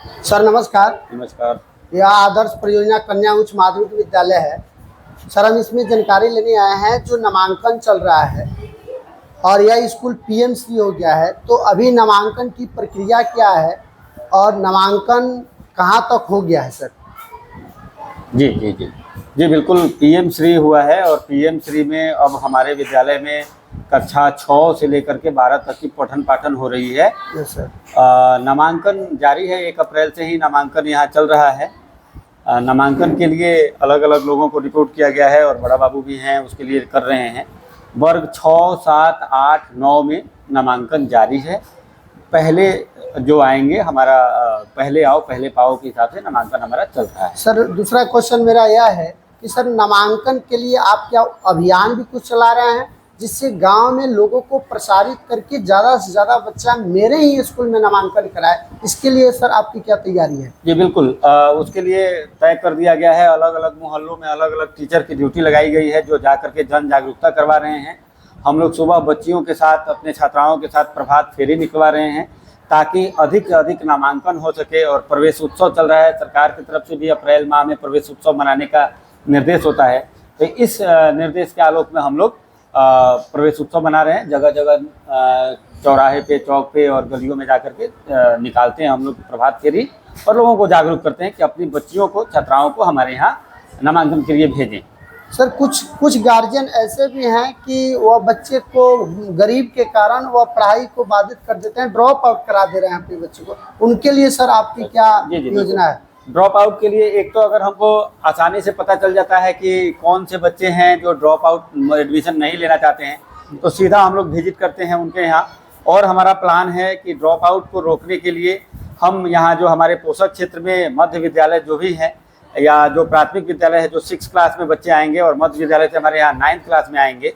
Sir नमस्कार। नमस्कार। यह आदर्श परियोजना कन्या उच्च माध्यमिक विद्यालय है। सर हम इसमें जानकारी लेने आए हैं, जो नामांकन चल रहा है और यह स्कूल पीएमसी हो गया है, तो अभी नामांकन की प्रक्रिया क्या है और नामांकन कहाँ तक हो गया है सर? जी जी जी जी बिल्कुल, पीएम श्री हुआ है और पीएम श्री में अब हमारे विद्यालय में कक्षा 6 से लेकर के 12 तक की पठन पाठन हो रही है। Yes sir. नामांकन जारी है, 1 अप्रैल से ही नामांकन यहाँ चल रहा है। नामांकन के लिए अलग अलग लोगों को रिपोर्ट किया गया है और बड़ा बाबू भी हैं, उसके लिए कर रहे हैं। वर्ग 6, 7, 8, 9 में नामांकन जारी है। पहले जो आएंगे हमारा पहले आओ पहले पाओ के हिसाब से नामांकन हमारा चल रहा है। सर दूसरा क्वेश्चन मेरा यह है कि सर नामांकन के लिए आप क्या अभियान भी कुछ चला रहे हैं, जिससे गांव में लोगों को प्रसारित करके ज़्यादा से ज़्यादा बच्चा मेरे ही स्कूल में नामांकन कराए? इसके लिए सर आपकी क्या तैयारी है? जी बिल्कुल, उसके लिए तय कर दिया गया है। अलग अलग मोहल्लों में अलग अलग टीचर की ड्यूटी लगाई गई है, जो जा करके जन जागरूकता करवा रहे हैं। हम लोग सुबह बच्चियों के साथ, अपने छात्राओं के साथ प्रभात फेरी निकलवा रहे हैं, ताकि अधिक से अधिक नामांकन हो सके। और प्रवेश उत्सव चल रहा है, सरकार की तरफ से भी अप्रैल माह में प्रवेश उत्सव मनाने का निर्देश होता है। तो इस निर्देश के आलोक में हम लोग प्रवेश उत्सव मना रहे हैं। जगह जगह चौराहे पे, चौक पे और गलियों में जाकर के निकालते हैं हम लोग प्रभात फेरी और लोगों को जागरूक करते हैं कि अपनी बच्चियों को, छात्राओं को हमारे यहाँ नामांकन के लिए भेजें। सर कुछ गार्जियन ऐसे भी हैं कि वह बच्चे को गरीब के कारण वह पढ़ाई को बाधित कर देते हैं, ड्रॉप आउट करा दे रहे हैं अपने बच्चे को। उनके लिए सर आपकी क्या योजना है? ड्रॉप आउट के लिए एक तो अगर हमको आसानी से पता चल जाता है कि कौन से बच्चे हैं जो ड्रॉप आउट एडमिशन नहीं लेना चाहते हैं, तो सीधा हम लोग विजिट करते हैं उनके यहाँ। और हमारा प्लान है कि ड्रॉप आउट को रोकने के लिए हम यहाँ जो हमारे पोषक क्षेत्र में मध्य विद्यालय जो भी हैं, या जो प्राथमिक विद्यालय है, जो 6 क्लास में बच्चे आएंगे और मध्य विद्यालय से हमारे यहाँ 9th क्लास में आएंगे,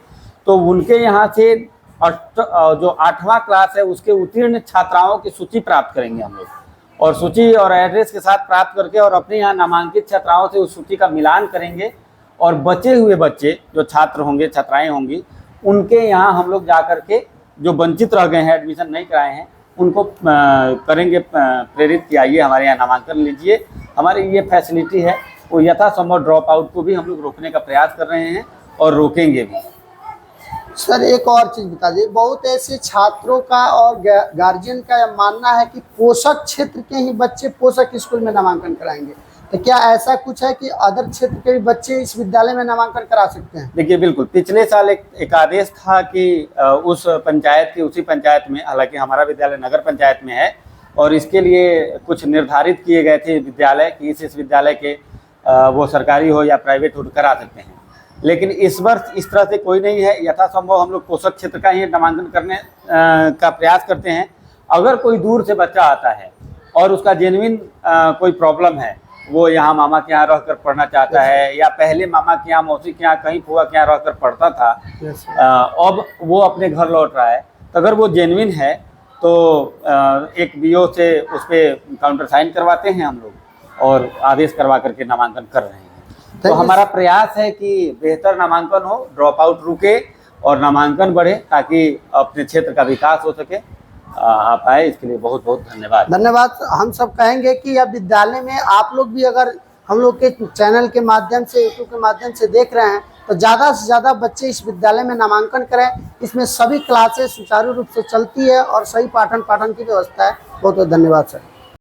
तो उनके यहाँ से जो 8वां क्लास है उसके उत्तीर्ण छात्राओं की सूची प्राप्त करेंगे हम लोग। और सूची और एड्रेस के साथ प्राप्त करके और अपने यहाँ नामांकित छात्राओं से उस सूची का मिलान करेंगे। और बचे हुए बच्चे जो छात्र होंगे, छात्राएँ होंगी, उनके यहाँ हम लोग जा कर के जो वंचित रह गए हैं, एडमिशन नहीं कराए हैं, उनको करेंगे प्रेरित कि आइए हमारे यहाँ नामांकन लीजिए। हमारी ये फैसिलिटी है, वो यथासंभव ड्रॉप आउट को भी हम लोग रोकने का प्रयास कर रहे हैं और रोकेंगे भी। सर एक और चीज़ बता दीजिए, बहुत ऐसे छात्रों का और गार्जियन का यह मानना है कि पोषक क्षेत्र के ही बच्चे पोषक स्कूल में नामांकन कराएंगे, तो क्या ऐसा कुछ है कि अदर क्षेत्र के भी बच्चे इस विद्यालय में नामांकन करा सकते हैं? देखिए बिल्कुल, पिछले साल एक आदेश था कि उस पंचायत की, उसी पंचायत में, हालांकि हमारा विद्यालय नगर पंचायत में है, और इसके लिए कुछ निर्धारित किए गए थे विद्यालय कि इस विद्यालय के वो सरकारी हो या प्राइवेट हो करा सकते हैं। लेकिन इस वर्ष इस तरह से कोई नहीं है। यथासंभव हम लोग पोषक क्षेत्र का ही नामांकन करने का प्रयास करते हैं। अगर कोई दूर से बच्चा आता है और उसका जेन्युइन कोई प्रॉब्लम है, वो यहाँ मामा के यहाँ रहकर पढ़ना चाहता है, या पहले मामा के यहाँ, मौसी के यहाँ, कहीं फुआ के यहाँ रहकर पढ़ता था, अब वो अपने घर लौट रहा है, तो अगर वो जेन्युइन है तो एक बीओ से उस पर काउंटर साइन करवाते हैं हम लोग और आदेश करवा करके नामांकन कर रहे हैं। तो हमारा प्रयास है कि बेहतर नामांकन हो, ड्रॉप आउट रुके और नामांकन बढ़े, ताकि अपने क्षेत्र का विकास हो सके। आप आए, इसके लिए बहुत बहुत धन्यवाद। धन्यवाद। हम सब कहेंगे कि अब विद्यालय में आप लोग भी अगर हम लोग के चैनल के माध्यम से, यूट्यूब के माध्यम से देख रहे हैं, तो ज़्यादा से ज़्यादा बच्चे इस विद्यालय में नामांकन करें। इसमें सभी क्लासेस सुचारू रूप से चलती है और सही पाठन की व्यवस्था है। बहुत बहुत धन्यवाद सर।